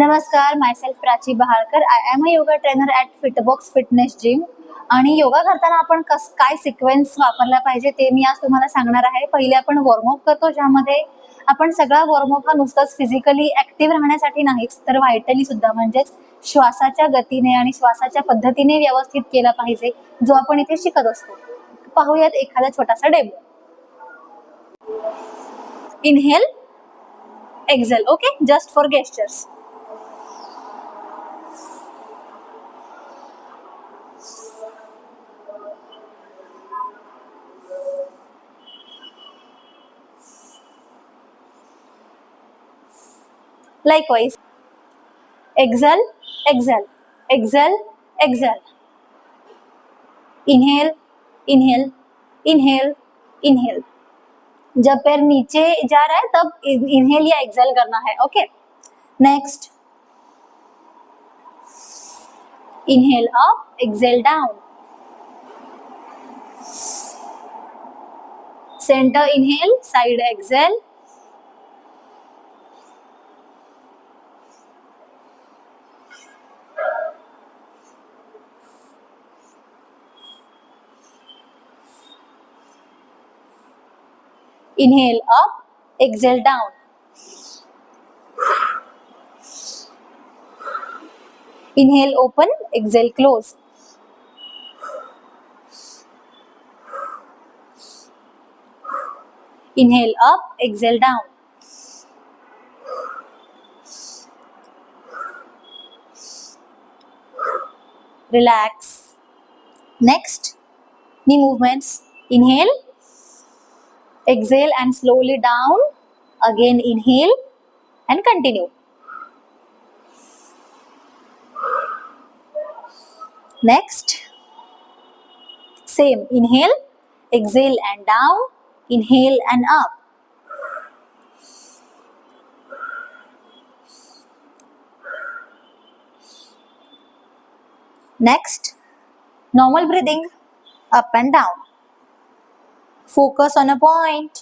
नमस्कार, myself Prachi Bahalkar. I am a yoga trainer at Fitbox fitness gym. आणि योगा करताना आपण काय सिक्वेन्स वापरला पाहिजे ते मी आज तुम्हाला सांगणार आहे. पहिले आपण वॉर्मअप करतो, ज्यामध्ये आपण सगळा वॉर्मअप हा नुसताच फिजिकली ऍक्टिव्ह राहण्यासाठी नाहीच, तर व्हायटली सुद्धा, म्हणजेच श्वासाच्या गतीने आणि श्वासाच्या पद्धतीने व्यवस्थित केला पाहिजे, जो आपण इथे शिकत असतो. पाहूयात एखादा छोटासा demo. Inhale, exhale. Okay, just for gestures. Likewise, exhale, exhale, exhale, exhale. Inhale, inhale, inhale, inhale. जब पैर नीचे जा रहा है तब इनहेल या एक्सेल करना है. Okay, next. Inhale up, exhale down. Centre inhale, side exhale. Inhale up, exhale down. Inhale open, exhale close. Inhale up, exhale down. Relax. Next, knee movements. Inhale, exhale and slowly down. Again inhale and continue. Next, same. Inhale, exhale and down. Inhale and up. Next, normal breathing, up and down. Focus on a point.